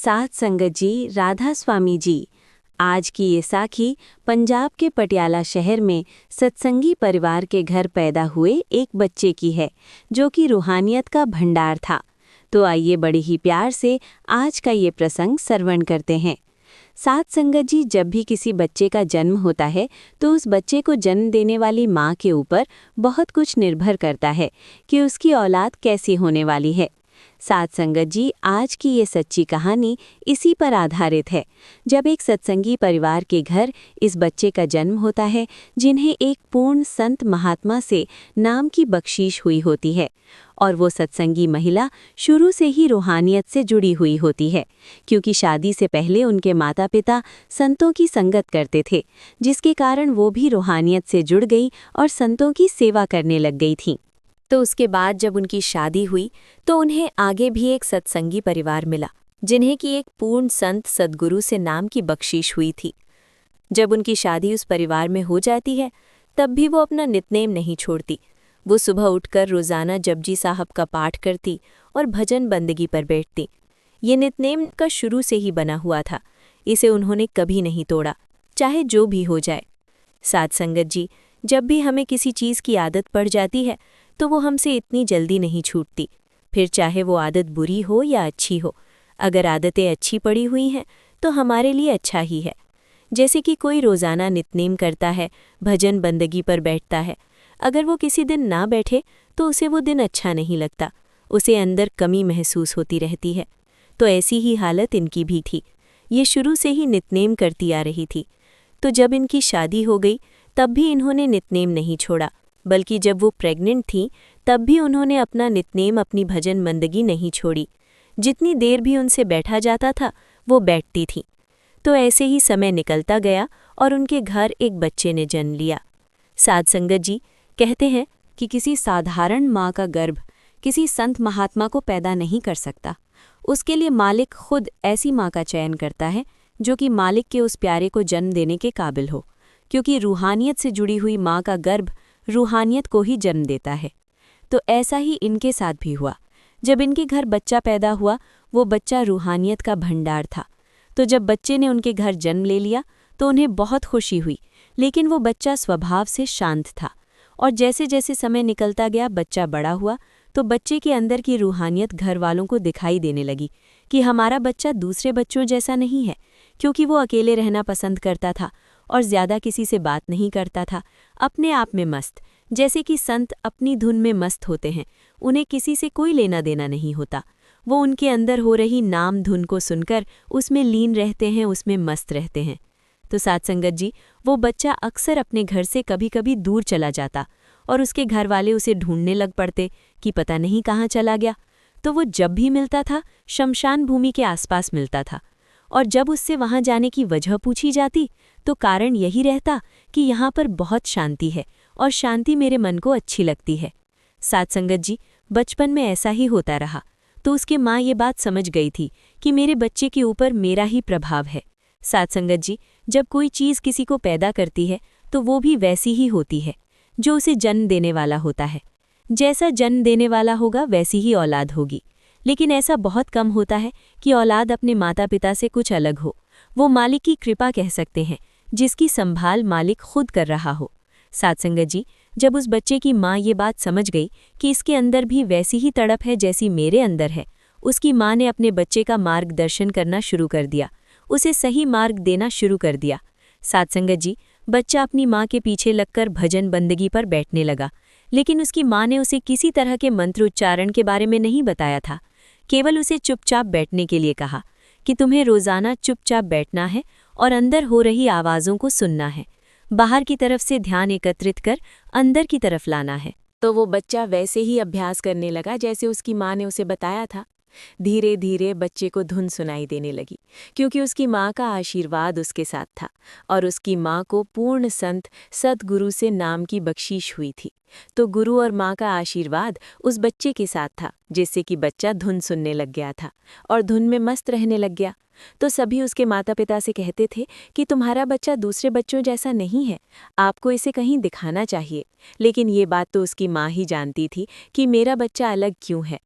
साथ संगत जी, राधा स्वामी जी। आज की ये साखी पंजाब के पटियाला शहर में सत्संगी परिवार के घर पैदा हुए एक बच्चे की है, जो कि रूहानियत का भंडार था। तो आइए बड़े ही प्यार से आज का ये प्रसंग श्रवण करते हैं। साथ संगत जी, जब भी किसी बच्चे का जन्म होता है तो उस बच्चे को जन्म देने वाली माँ के ऊपर बहुत कुछ निर्भर करता है कि उसकी औलाद कैसी होने वाली है। साथ संगत जी, आज की ये सच्ची कहानी इसी पर आधारित है। जब एक सत्संगी परिवार के घर इस बच्चे का जन्म होता है, जिन्हें एक पूर्ण संत महात्मा से नाम की बख्शीश हुई होती है, और वो सत्संगी महिला शुरू से ही रूहानियत से जुड़ी हुई होती है, क्योंकि शादी से पहले उनके माता पिता संतों की संगत करते थे, जिसके कारण वो भी रूहानियत से जुड़ गई और संतों की सेवा करने लग गई थीं। तो उसके बाद जब उनकी शादी हुई तो उन्हें आगे भी एक सत्संगी परिवार मिला, जिन्हें की एक पूर्ण संत सद्गुरु से नाम की बख्शीश हुई थी। जब उनकी शादी उस परिवार में हो जाती है, तब भी वो अपना नितनेम नहीं छोड़ती। वो सुबह उठकर रोज़ाना जपजी साहब का पाठ करती और भजन बंदगी पर बैठती। ये नितनेम का शुरू से ही बना हुआ था, इसे उन्होंने कभी नहीं तोड़ा, चाहे जो भी हो जाए। साथ संगत जी, जब भी हमें किसी चीज़ की आदत पड़ जाती है तो वो हमसे इतनी जल्दी नहीं छूटती, फिर चाहे वो आदत बुरी हो या अच्छी हो। अगर आदतें अच्छी पड़ी हुई हैं तो हमारे लिए अच्छा ही है। जैसे कि कोई रोज़ाना नितनेम करता है, भजन बंदगी पर बैठता है, अगर वो किसी दिन ना बैठे तो उसे वो दिन अच्छा नहीं लगता, उसे अंदर कमी महसूस होती रहती है। तो ऐसी ही हालत इनकी भी थी। ये शुरू से ही नितनेम करती आ रही थी। तो जब इनकी शादी हो गई तब भी इन्होंने नितनेम नहीं छोड़ा, बल्कि जब वो प्रेग्नेंट थीं तब भी उन्होंने अपना नितनेम, अपनी भजन बंदगी नहीं छोड़ी। जितनी देर भी उनसे बैठा जाता था वो बैठती थीं। तो ऐसे ही समय निकलता गया और उनके घर एक बच्चे ने जन्म लिया। साध संगत जी कहते हैं कि किसी साधारण माँ का गर्भ किसी संत महात्मा को पैदा नहीं कर सकता। उसके लिए मालिक खुद ऐसी माँ का चयन करता है जो कि मालिक के उस प्यारे को जन्म देने के काबिल हो, क्योंकि रूहानियत से जुड़ी हुई माँ का गर्भ रूहानियत को ही जन्म देता है। तो ऐसा ही इनके साथ भी हुआ। जब इनके घर बच्चा पैदा हुआ, वो बच्चा रूहानियत का भंडार था। तो जब बच्चे ने उनके घर जन्म ले लिया तो उन्हें बहुत खुशी हुई, लेकिन वो बच्चा स्वभाव से शांत था। और जैसे जैसे समय निकलता गया, बच्चा बड़ा हुआ, तो बच्चे के अंदर की रूहानियत घर वालों को दिखाई देने लगी कि हमारा बच्चा दूसरे बच्चों जैसा नहीं है, क्योंकि वो अकेले रहना पसंद करता था और ज़्यादा किसी से बात नहीं करता था, अपने आप में मस्त। जैसे कि संत अपनी धुन में मस्त होते हैं, उन्हें किसी से कोई लेना देना नहीं होता। वो उनके अंदर हो रही नाम धुन को सुनकर उसमें लीन रहते हैं, उसमें मस्त रहते हैं। तो साथ संगत जी, वो बच्चा अक्सर अपने घर से कभी कभी दूर चला जाता और उसके घर वाले उसे ढूंढने लग पड़ते कि पता नहीं कहाँ चला गया। तो वो जब भी मिलता था, शमशान भूमि के आसपास मिलता था, और जब उससे वहाँ जाने की वजह पूछी जाती तो कारण यही रहता कि यहाँ पर बहुत शांति है और शांति मेरे मन को अच्छी लगती है। साथ संगत जी, बचपन में ऐसा ही होता रहा। तो उसकी माँ ये बात समझ गई थी कि मेरे बच्चे के ऊपर मेरा ही प्रभाव है। साथ संगत जी, जब कोई चीज़ किसी को पैदा करती है तो वो भी वैसी ही होती है जो उसे जन्म देने वाला होता है। जैसा जन्म देने वाला होगा वैसी ही औलाद होगी। लेकिन ऐसा बहुत कम होता है कि औलाद अपने माता पिता से कुछ अलग हो। वो मालिक की कृपा कह सकते हैं, जिसकी संभाल मालिक खुद कर रहा हो। साथ संगत जी, जब उस बच्चे की माँ ये बात समझ गई कि इसके अंदर भी वैसी ही तड़प है जैसी मेरे अंदर है, उसकी माँ ने अपने बच्चे का मार्गदर्शन करना शुरू कर दिया, उसे सही मार्ग देना शुरू कर दिया। साथ संगत जी, बच्चा अपनी माँ के पीछे लगकर भजन बंदगी पर बैठने लगा, लेकिन उसकी माँ ने उसे किसी तरह के मंत्रोच्चारण के बारे में नहीं बताया था। केवल उसे चुपचाप बैठने के लिए कहा कि तुम्हें रोज़ाना चुपचाप बैठना है और अंदर हो रही आवाज़ों को सुनना है, बाहर की तरफ से ध्यान एकत्रित कर अंदर की तरफ लाना है। तो वो बच्चा वैसे ही अभ्यास करने लगा जैसे उसकी माँ ने उसे बताया था। धीरे धीरे बच्चे को धुन सुनाई देने लगी, क्योंकि उसकी माँ का आशीर्वाद उसके साथ था और उसकी माँ को पूर्ण संत सद्गुरु से नाम की बख्शीश हुई थी। तो गुरु और माँ का आशीर्वाद उस बच्चे के साथ था, जिससे कि बच्चा धुन सुनने लग गया था और धुन में मस्त रहने लग गया। तो सभी उसके माता पिता से कहते थे कि तुम्हारा बच्चा दूसरे बच्चों जैसा नहीं है, आपको इसे कहीं दिखाना चाहिए। लेकिन ये बात तो उसकी माँ ही जानती थी कि मेरा बच्चा अलग क्यों है।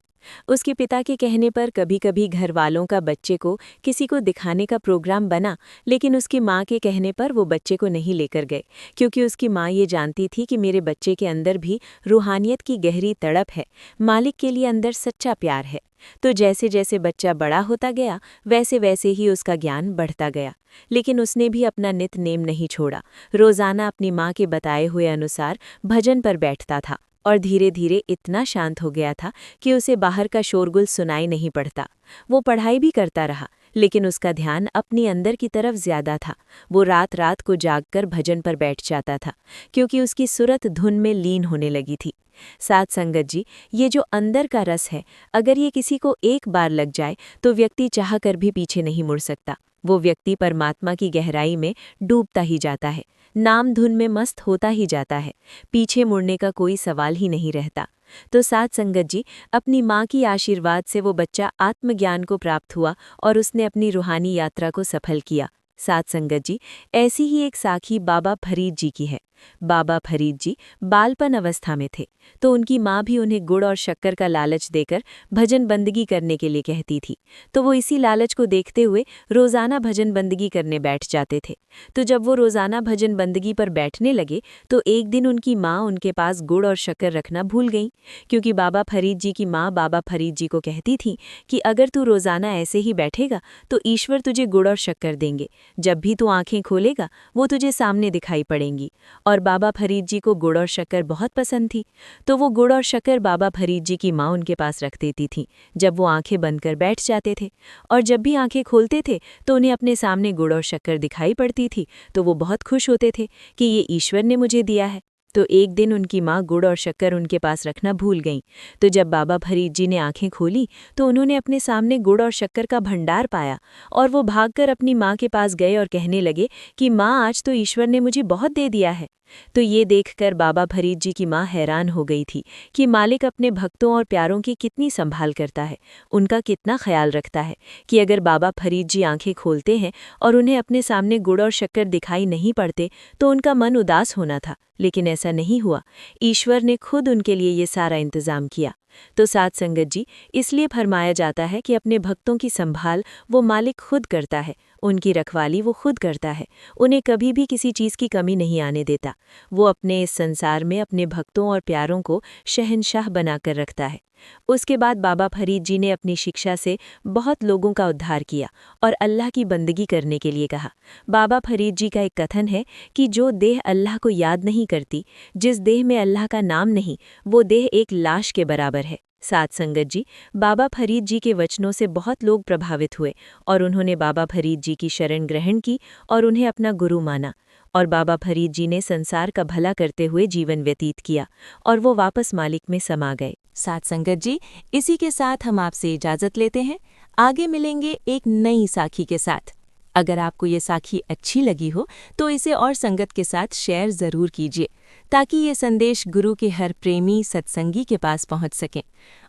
उसके पिता के कहने पर कभी कभी घर वालों का बच्चे को किसी को दिखाने का प्रोग्राम बना, लेकिन उसकी माँ के कहने पर वो बच्चे को नहीं लेकर गए, क्योंकि उसकी माँ ये जानती थी कि मेरे बच्चे के अंदर भी रूहानियत की गहरी तड़प है, मालिक के लिए अंदर सच्चा प्यार है। तो जैसे जैसे बच्चा बड़ा होता गया वैसे वैसे ही उसका ज्ञान बढ़ता गया, लेकिन उसने भी अपना नित नेम नहीं छोड़ा। रोज़ाना अपनी माँ के बताए हुए अनुसार भजन पर बैठता था और धीरे धीरे इतना शांत हो गया था कि उसे बाहर का शोरगुल सुनाई नहीं पड़ता। वो पढ़ाई भी करता रहा, लेकिन उसका ध्यान अपनी अंदर की तरफ ज्यादा था। वो रात रात को जागकर भजन पर बैठ जाता था, क्योंकि उसकी सुरत धुन में लीन होने लगी थी। साथ संगत जी, ये जो अंदर का रस है, अगर ये किसी को एक बार लग जाए तो व्यक्ति चाह कर भी पीछे नहीं मुड़ सकता। वो व्यक्ति परमात्मा की गहराई में डूबता ही जाता है, नाम धुन में मस्त होता ही जाता है, पीछे मुड़ने का कोई सवाल ही नहीं रहता। तो साथ संगत जी, अपनी माँ की आशीर्वाद से वो बच्चा आत्मज्ञान को प्राप्त हुआ और उसने अपनी रूहानी यात्रा को सफल किया। साथ संगत जी, ऐसी ही एक साखी बाबा फरीद जी की है। बाबा फरीद जी बालपन अवस्था में थे, तो उनकी माँ भी उन्हें गुड़ और शक्कर का लालच देकर भजन बंदगी करने के लिए कहती थी। तो वो इसी लालच को देखते हुए रोज़ाना भजन बंदगी करने बैठ जाते थे। तो जब वो रोज़ाना भजन बंदगी पर बैठने लगे तो एक दिन उनकी माँ उनके पास गुड़ और शक्कर रखना भूल गई, क्योंकि बाबा फरीद जी की माँ बाबा फरीद जी को कहती थी कि अगर तू रोज़ाना ऐसे ही बैठेगा तो ईश्वर तुझे गुड़ और शक्कर देंगे, जब भी तू आंखें खोलेगा वो तुझे सामने दिखाई पड़ेंगी। और बाबा फरीद जी को गुड़ और शक्कर बहुत पसंद थी, तो वो गुड़ और शक्कर बाबा फरीद जी की माँ उनके पास रख देती थी जब वो आंखें बंद कर बैठ जाते थे। और जब भी आंखें खोलते थे तो उन्हें अपने सामने गुड़ और शक्कर दिखाई पड़ती थी, तो वो बहुत खुश होते थे कि ये ईश्वर ने मुझे दिया है। तो एक दिन उनकी माँ गुड़ और शक्कर उनके पास रखना भूल गईं। तो जब बाबा फरीद जी ने आंखें खोली तो उन्होंने अपने सामने गुड़ और शक्कर का भंडार पाया, और वो भागकर अपनी माँ के पास गए और कहने लगे कि माँ, आज तो ईश्वर ने मुझे बहुत दे दिया है। तो ये देखकर बाबा फरीद जी की माँ हैरान हो गई थी कि मालिक अपने भक्तों और प्यारों की कितनी संभाल करता है, उनका कितना ख्याल रखता है, कि अगर बाबा फरीद जी आंखें खोलते हैं और उन्हें अपने सामने गुड़ और शक्कर दिखाई नहीं पड़ते तो उनका मन उदास होना था, लेकिन ऐसा नहीं हुआ। ईश्वर ने खुद उनके लिए ये सारा इंतजाम किया। तो साथ संगत जी, इसलिए फरमाया जाता है कि अपने भक्तों की संभाल वो मालिक खुद करता है, उनकी रखवाली वो खुद करता है, उन्हें कभी भी किसी चीज़ की कमी नहीं आने देता। वो अपने इस संसार में अपने भक्तों और प्यारों को शहंशाह बनाकर रखता है। उसके बाद बाबा फरीद जी ने अपनी शिक्षा से बहुत लोगों का उद्धार किया और अल्लाह की बंदगी करने के लिए कहा। बाबा फरीद जी का एक कथन है कि जो देह अल्लाह को याद नहीं करती, जिस देह में अल्लाह का नाम नहीं, वो देह एक लाश के बराबर है। साथ संगत जी, बाबा फरीद जी के वचनों से बहुत लोग प्रभावित हुए और उन्होंने बाबा फरीद जी की शरण ग्रहण की और उन्हें अपना गुरु माना। और बाबा फरीद जी ने संसार का भला करते हुए जीवन व्यतीत किया और वो वापस मालिक में समा गए। साथ संगत जी, इसी के साथ हम आपसे इजाज़त लेते हैं। आगे मिलेंगे एक नई साखी के साथ। अगर आपको ये साखी अच्छी लगी हो तो इसे और संगत के साथ शेयर ज़रूर कीजिए, ताकि ये संदेश गुरु के हर प्रेमी सत्संगी के पास पहुंच सकें।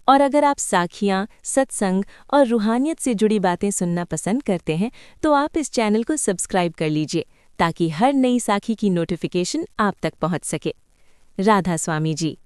और अगर आप साखियाँ, सत्संग और रूहानियत से जुड़ी बातें सुनना पसंद करते हैं तो आप इस चैनल को सब्सक्राइब कर लीजिए, ताकि हर नई साखी की नोटिफिकेशन आप तक पहुंच सके। राधा स्वामी जी।